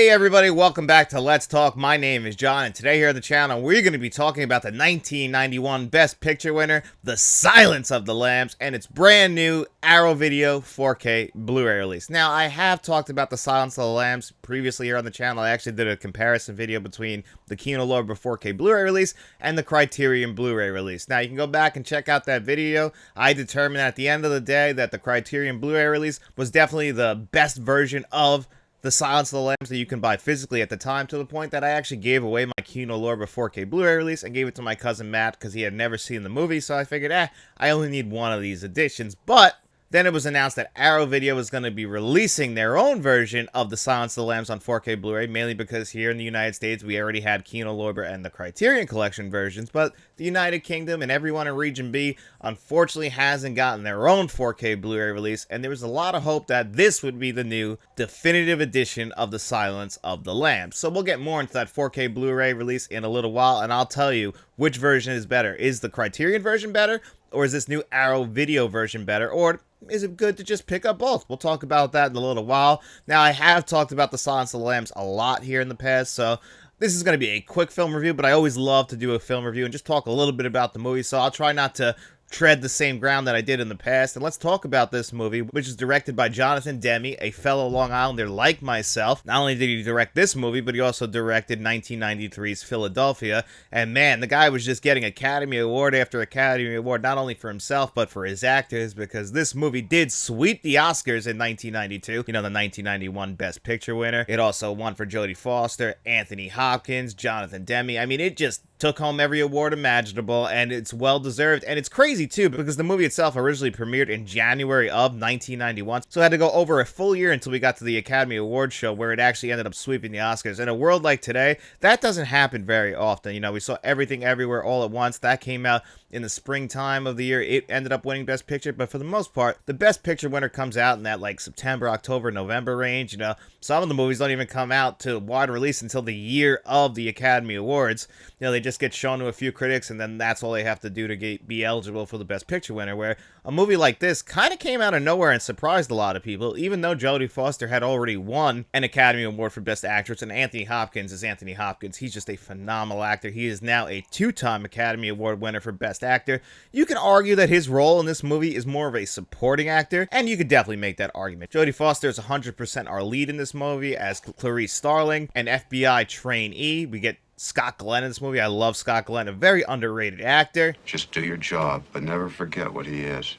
Hey everybody, welcome back to Let's Talk. My name is John, and today here on the channel, we're going to be talking about the 1991 Best Picture winner, The Silence of the Lambs, and its brand new Arrow Video 4K Blu-ray release. Now, I have talked about The Silence of the Lambs previously here on the channel. I actually did a comparison video between the Kino Lorber 4K Blu-ray release and the Criterion Blu-ray release. Now, you can go back and check out that video. I determined at the end of the day that the Criterion Blu-ray release was definitely the best version of The Silence of the Lambs that you can buy physically at the time, to the point that I actually gave away my Kino Lorber 4K Blu-ray release and gave it to my cousin Matt because he had never seen the movie, so I figured, I only need one of these editions. But then it was announced that Arrow Video was going to be releasing their own version of The Silence of the Lambs on 4K Blu-ray, mainly because here in the United States we already had Kino Lorber and the Criterion Collection versions, but the United Kingdom and everyone in Region B unfortunately hasn't gotten their own 4K Blu-ray release, and there was a lot of hope that this would be the new definitive edition of The Silence of the Lambs. So we'll get more into that 4K Blu-ray release in a little while, and I'll tell you which version is better. Is the Criterion version better, or is this new Arrow Video version better, or is it good to just pick up both? We'll talk about that in a little while. Now, I have talked about The Silence of the Lambs a lot here in the past, so this is going to be a quick film review, but I always love to do a film review and just talk a little bit about the movie, so I'll try not to tread the same ground that I did in the past. And let's talk about this movie, which is directed by Jonathan Demme, a fellow Long Islander like myself. Not only did he direct this movie, but he also directed 1993's Philadelphia. And man, the guy was just getting Academy Award after Academy Award, not only for himself, but for his actors, because this movie did sweep the Oscars in 1992. You know, the 1991 Best Picture winner. It also won for Jodie Foster, Anthony Hopkins, Jonathan Demme. I mean, it just took home every award imaginable, and it's well-deserved. And it's crazy, too, because the movie itself originally premiered in January of 1991, so it had to go over a full year until we got to the Academy Awards show, where it actually ended up sweeping the Oscars. In a world like today, that doesn't happen very often. You know, we saw Everything Everywhere All at Once. That came out in the springtime of the year. It ended up winning Best Picture, but for the most part, the Best Picture winner comes out in that, like, September, October, November range. You know, some of the movies don't even come out to wide release until the year of the Academy Awards. You know, they just get shown to a few critics, and then that's all they have to do to be eligible for the Best Picture winner, where a movie like this kind of came out of nowhere and surprised a lot of people, even though Jodie Foster had already won an Academy Award for Best Actress, and Anthony Hopkins is Anthony Hopkins. He's just a phenomenal actor. He is now a two-time Academy Award winner for Best Actor. You can argue that his role in this movie is more of a supporting actor, and you could definitely make that argument. Jodie Foster is 100% our lead in this movie as Clarice Starling, an FBI trainee. We get Scott Glenn in this movie. I love Scott Glenn, a very underrated actor. Just do your job, but never forget what he is.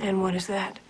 And what is that?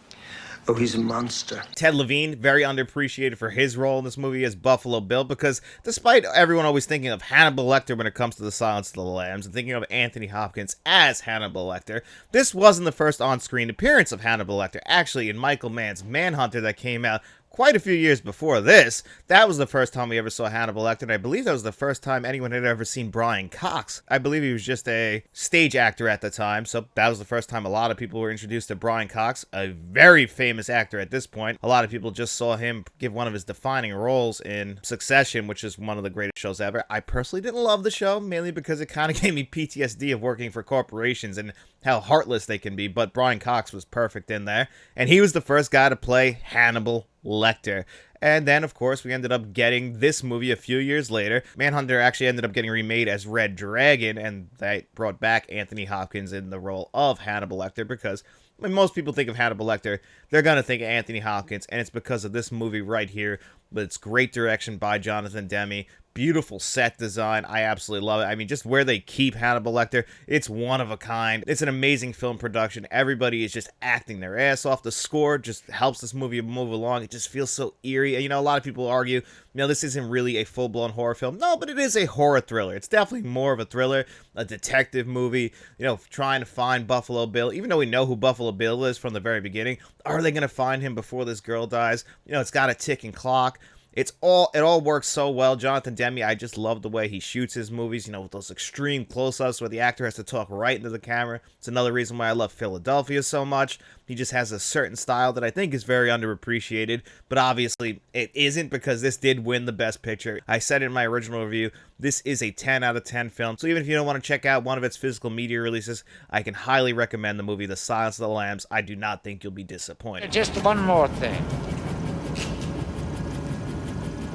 Oh, he's a monster. Ted Levine, very underappreciated for his role in this movie as Buffalo Bill, because despite everyone always thinking of Hannibal Lecter when it comes to The Silence of the Lambs and thinking of Anthony Hopkins as Hannibal Lecter, this wasn't the first on-screen appearance of Hannibal Lecter. Actually, in Michael Mann's Manhunter that came out quite a few years before this, that was the first time we ever saw Hannibal Lecter, and I believe that was the first time anyone had ever seen Brian Cox. I believe he was just a stage actor at the time, so that was the first time a lot of people were introduced to Brian Cox, a very famous actor at this point. A lot of people just saw him give one of his defining roles in Succession, which is one of the greatest shows ever. I personally didn't love the show, mainly because it kind of gave me PTSD of working for corporations and how heartless they can be, but Brian Cox was perfect in there, and he was the first guy to play Hannibal Lecter. And then, of course, we ended up getting this movie a few years later. Manhunter actually ended up getting remade as Red Dragon, and that brought back Anthony Hopkins in the role of Hannibal Lecter, because when most people think of Hannibal Lecter, they're going to think of Anthony Hopkins, and it's because of this movie right here. But it's great direction by Jonathan Demme. Beautiful set design. I absolutely love it. I mean, just where they keep Hannibal Lecter, it's one of a kind. It's an amazing film production. Everybody is just acting their ass off. The score just helps this movie move along. It just feels so eerie. You know, a lot of people argue, you know, this isn't really a full-blown horror film. No, but it is a horror thriller. It's definitely more of a thriller, a detective movie, you know, trying to find Buffalo Bill. Even though we know who Buffalo Bill is from the very beginning, are they going to find him before this girl dies? You know, it's got a ticking clock. It all works so well. Jonathan Demme, I just love the way he shoots his movies, you know, with those extreme close-ups where the actor has to talk right into the camera. It's another reason why I love Philadelphia so much. He just has a certain style that I think is very underappreciated, but obviously it isn't, because this did win the Best Picture. I said in my original review, this is a 10 out of 10 film, so even if you don't want to check out one of its physical media releases, I can highly recommend the movie The Silence of the Lambs. I do not think you'll be disappointed. Just one more thing.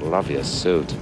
Love your suit.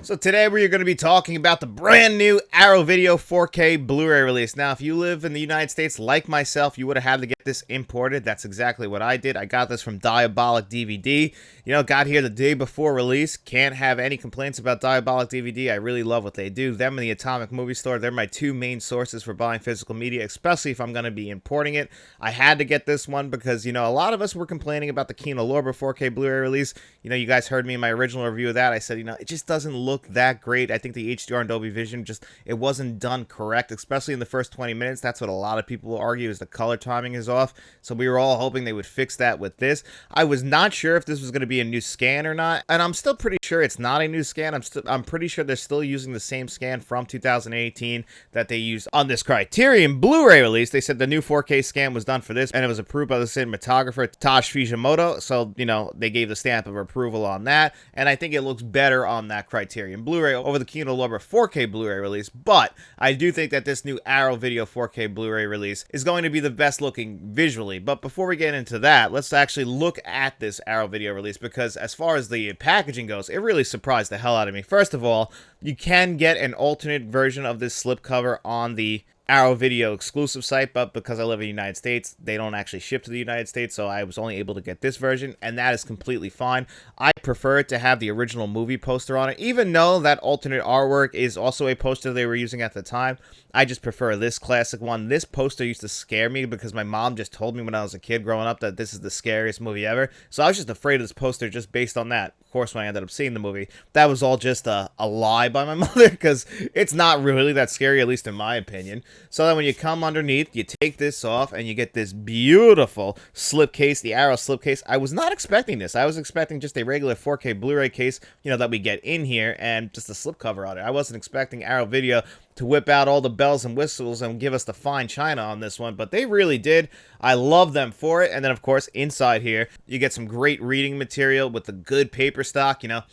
So today we're going to be talking about the brand new Arrow Video 4K Blu-ray release. Now, if you live in the United States like myself, you would have had to get this imported. That's exactly what I did. I got this from Diabolic DVD. You know, got here the day before release. Can't have any complaints about Diabolic DVD. I really love what they do. Them and the Atomic Movie Store, they're my two main sources for buying physical media, especially if I'm going to be importing it. I had to get this one because, you know, a lot of us were complaining about the Kino Lorber 4K Blu-ray release. You know, you guys heard me in my original review of that. I said, you know, it just doesn't look that great. I think the HDR and Dolby Vision it wasn't done correct, especially in the first 20 minutes. That's what a lot of people will argue, is the color timing is off. So we were all hoping they would fix that with this. I was not sure if this was going to be a new scan or not, and I'm still pretty sure it's not a new scan. I'm pretty sure they're still using the same scan from 2018 that they used on this Criterion Blu-ray release. They said the new 4K scan was done for this, and it was approved by the cinematographer Tosh Fujimoto. So, you know, they gave the stamp of approval on that, and I think it looks better on that Criterion Blu-ray over the Kino Lorber 4K Blu-ray release. But I do think that this new Arrow Video 4K Blu-ray release is going to be the best looking visually. But before we get into that, let's actually look at this Arrow Video release, because as far as the packaging goes, it really surprised the hell out of me. First of all, you can get an alternate version of this slipcover on the Arrow Video exclusive site, but because I live in the United States, they don't actually ship to the United States, so I was only able to get this version, and that is completely fine. I prefer it to have the original movie poster on it, even though that alternate artwork is also a poster they were using at the time. I just prefer this classic one. This poster used to scare me because my mom just told me when I was a kid growing up that this is the scariest movie ever, so I was just afraid of this poster just based on that. Of course, when I ended up seeing the movie, that was all just a lie by my mother, because it's not really that scary, at least in my opinion. So then when you come underneath, you take this off, and you get this beautiful slipcase, the Arrow slipcase. I was not expecting this. I was expecting just a regular 4K Blu-ray case, you know, that we get in here, and just a slipcover on it. I wasn't expecting Arrow Video to whip out all the bells and whistles and give us the fine china on this one, but they really did. I love them for it. And then, of course, inside here, you get some great reading material with the good paper stock, you know.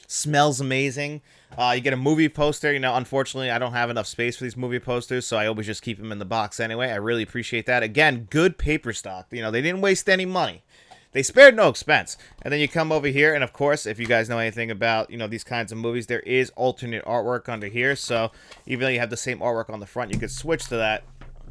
Smells amazing. You get a movie poster. You know, unfortunately, I don't have enough space for these movie posters, so I always just keep them in the box anyway. I really appreciate that. Again, good paper stock. You know, they didn't waste any money. They spared no expense. And then you come over here, and of course, if you guys know anything about, you know, these kinds of movies, there is alternate artwork under here. So even though you have the same artwork on the front, you could switch to that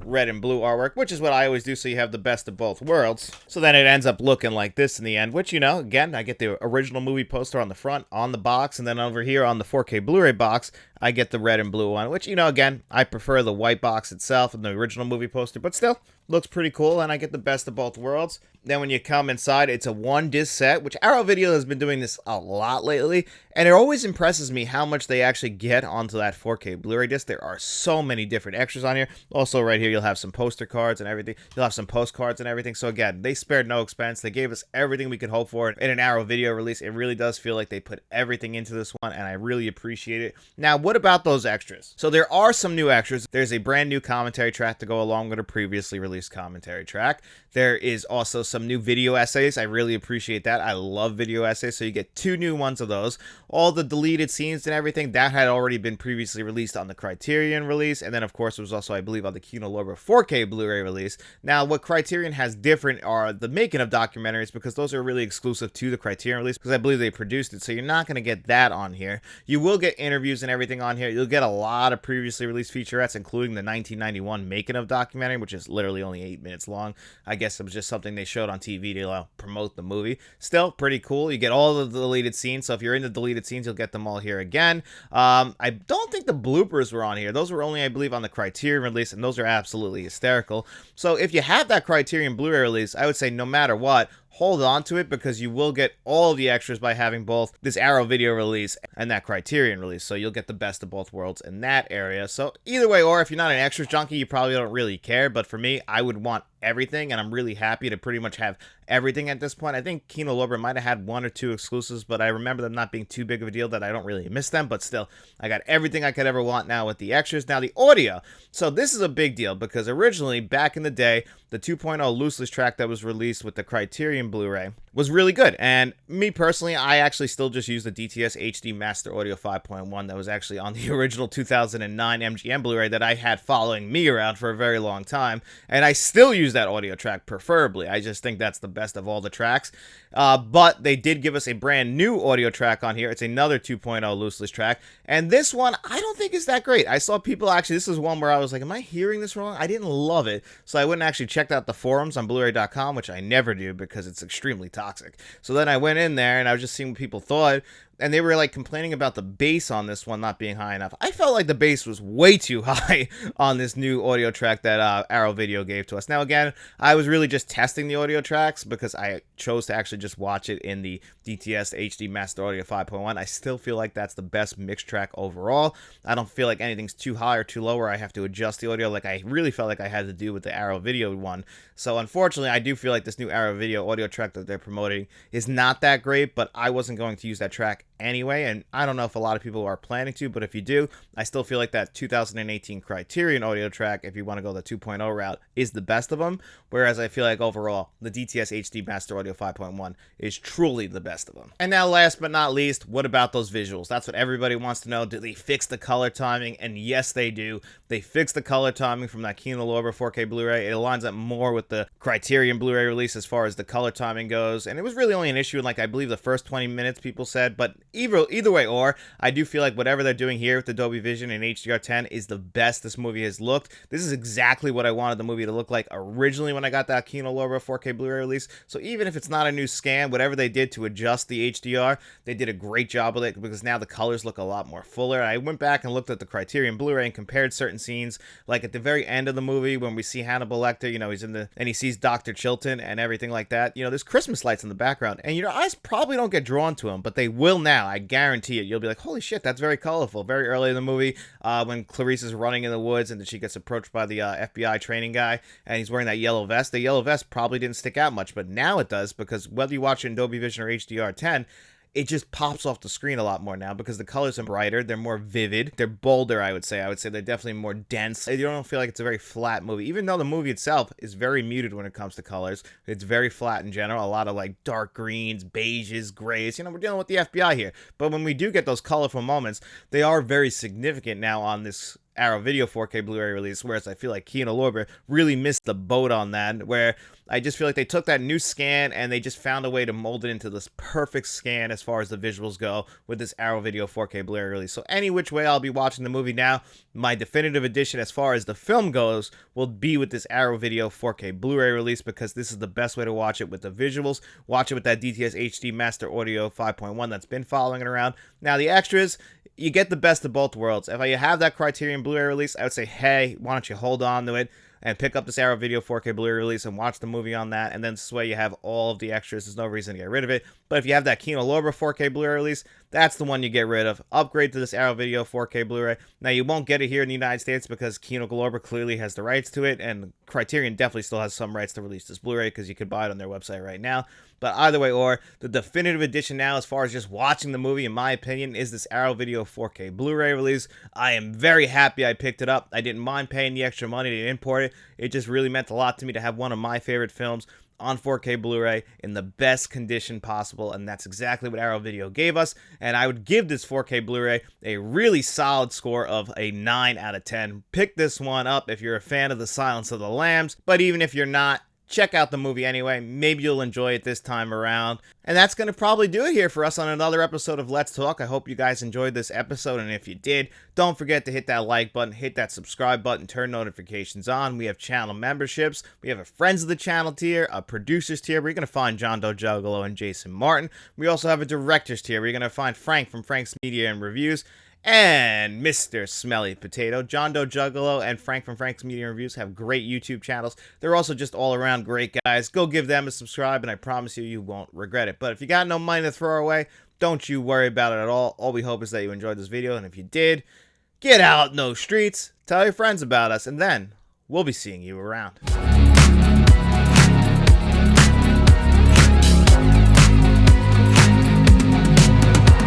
red and blue artwork, which is what I always do, so you have the best of both worlds. So then it ends up looking like this in the end, which, you know, again, I get the original movie poster on the front, on the box, and then over here on the 4K Blu-ray box, I get the red and blue one, which, you know, again, I prefer the white box itself and the original movie poster, but still, looks pretty cool, and I get the best of both worlds. Then when you come inside, it's a one-disc set, which Arrow Video has been doing this a lot lately, and it always impresses me how much they actually get onto that 4K Blu-ray disc. There are so many different extras on here. Also, right here, you'll have some poster cards and everything. You'll have some postcards and everything. So again, they spared no expense. They gave us everything we could hope for in an Arrow Video release. It really does feel like they put everything into this one, and I really appreciate it. Now, what about those extras? So there are some new extras. There's a brand new commentary track to go along with a previously released commentary track. There is also some new video essays. I really appreciate that. I love video essays, so you get two new ones of those. All the deleted scenes and everything, that had already been previously released on the Criterion release, and then of course it was also, I believe, on the Kino Lorber 4K Blu-ray release. Now, what Criterion has different are the making of documentaries, because those are really exclusive to the Criterion release, because I believe they produced it, so you're not going to get that on here. You will get interviews and everything on here. You'll get a lot of previously released featurettes, including the 1991 making of documentary, which is literally only 8 minutes long. I guess it was just something they showed on TV to promote the movie. Still pretty cool. You get all the deleted scenes, so if you're into deleted scenes, you'll get them all here again. I don't think the bloopers were on here. Those were only, I believe, on the Criterion release, and those are absolutely hysterical. So if you have that Criterion Blu-ray release, I would say no matter what, hold on to it, because you will get all the extras by having both this Arrow Video release and that Criterion release. So you'll get the best of both worlds in that area. So either way, or if you're not an extras junkie, you probably don't really care. But for me, I would want everything, and I'm really happy to pretty much have everything at this point. I think Kino Lorber might have had 1 or 2 exclusives, but I remember them not being too big of a deal that I don't really miss them. But still, I got everything I could ever want now with the extras. Now, the audio. So this is a big deal, because originally, back in the day, the 2.0 lossless track that was released with the Criterion Blu-ray was really good. And me personally, I actually still just use the DTS HD Master Audio 5.1 that was actually on the original 2009 MGM Blu-ray that I had following me around for a very long time. And I still use that audio track preferably. I just think that's the best of all the tracks. But they did give us a brand new audio track on here. It's another 2.0 lossless track. And this one, I don't think is that great. I saw people actually, this is one where I was like, am I hearing this wrong? I didn't love it. So I went and actually checked out the forums on Blu-ray.com, which I never do because it's extremely toxic. So then I went in there and I was just seeing what people thought. And they were like complaining about the bass on this one not being high enough. I felt like the bass was way too high on this new audio track that Arrow Video gave to us. Now, again, I was really just testing the audio tracks because I chose to actually just watch it in the DTS HD Master Audio 5.1. I still feel like that's the best mixed track overall. I don't feel like anything's too high or too low where I have to adjust the audio like I really felt like I had to do with the Arrow Video one. So, unfortunately, I do feel like this new Arrow Video audio track that they're promoting is not that great, but I wasn't going to use that track anyway, and I don't know if a lot of people are planning to, but if you do, I still feel like that 2018 Criterion audio track, if you want to go the 2.0 route, is the best of them, whereas I feel like overall, the DTS HD Master Audio 5.1 is truly the best of them. And now, last but not least, what about those visuals? That's what everybody wants to know. Do they fix the color timing? And yes, they do. They fix the color timing from that Kino Lorber 4K Blu-ray. It aligns up more with the Criterion Blu-ray release as far as the color timing goes, and it was really only an issue in, like, I believe the first 20 minutes, people said, but either way, I do feel like whatever they're doing here with the Dolby Vision and HDR10 is the best this movie has looked. This is exactly what I wanted the movie to look like originally when I got that Kino Lorber 4K Blu-ray release. So even if it's not a new scan, whatever they did to adjust the HDR, they did a great job with it because now the colors look a lot more fuller. I went back and looked at the Criterion Blu-ray and compared certain scenes, like at the very end of the movie when we see Hannibal Lecter, you know, he's in the, and he sees Dr. Chilton and everything like that. You know, there's Christmas lights in the background, and your eyes probably don't get drawn to them, but they will now. I guarantee it. You'll be like, holy shit, that's very colorful. Very early in the movie, when Clarice is running in the woods and she gets approached by the FBI training guy, and he's wearing that yellow vest. The yellow vest probably didn't stick out much, but now it does, because whether you watch it in Dolby Vision or HDR10, it just pops off the screen a lot more now because the colors are brighter, they're more vivid, they're bolder, I would say. I would say they're definitely more dense. You don't feel like it's a very flat movie, even though the movie itself is very muted when it comes to colors. It's very flat in general, a lot of like dark greens, beiges, grays. You know, we're dealing with the FBI here. But when we do get those colorful moments, they are very significant now on this Arrow Video 4K Blu-ray release, whereas I feel like Kino Lorber really missed the boat on that, where I just feel like they took that new scan and they just found a way to mold it into this perfect scan as far as the visuals go with this Arrow Video 4K Blu-ray release. So any which way I'll be watching the movie now, my definitive edition as far as the film goes will be with this Arrow Video 4K Blu-ray release, because this is the best way to watch it with the visuals. Watch it with that DTS HD Master Audio 5.1 that's been following it around. Now the extras, you get the best of both worlds. If you have that Criterion Blu-ray release, I would say, hey, why don't you hold on to it and pick up this Arrow Video 4K Blu-ray release and watch the movie on that, and then this way you have all of the extras. There's no reason to get rid of it. But if you have that Kino Lorber 4K Blu-ray release, that's the one you get rid of. Upgrade to this Arrow Video 4K Blu-ray. Now, you won't get it here in the United States because Kino Lorber clearly has the rights to it, and Criterion definitely still has some rights to release this Blu-ray because you could buy it on their website right now. But either way, or the definitive edition now, as far as just watching the movie, in my opinion, is this Arrow Video 4K Blu-ray release. I am very happy I picked it up. I didn't mind paying the extra money to import it. It just really meant a lot to me to have one of my favorite films on 4K Blu-ray in the best condition possible, and that's exactly what Arrow Video gave us. And I would give this 4K Blu-ray a really solid score of a 9 out of 10. Pick this one up if you're a fan of The Silence of the Lambs, but even if you're not, check out the movie anyway. Maybe you'll enjoy it this time around. And that's going to probably do it here for us on another episode of Let's Talk. I hope you guys enjoyed this episode, and if you did, don't forget to hit that like button, hit that subscribe button, turn notifications on. We have channel memberships. We have a Friends of the Channel tier, a Producers tier, where you're going to find John Doe Juggalo and Jason Martin. We also have a Directors tier, where you're going to find Frank from Frank's Media and Reviews, and Mr. Smelly Potato. John Doe Juggalo and Frank from Frank's Media Reviews have great YouTube channels. They're also just all around great guys. Go give them a subscribe, and I promise you, you won't regret it. But if you got no money to throw away, don't you worry about it at all. All we hope is that you enjoyed this video, and if you did, get out in those streets, tell your friends about us, and then we'll be seeing you around.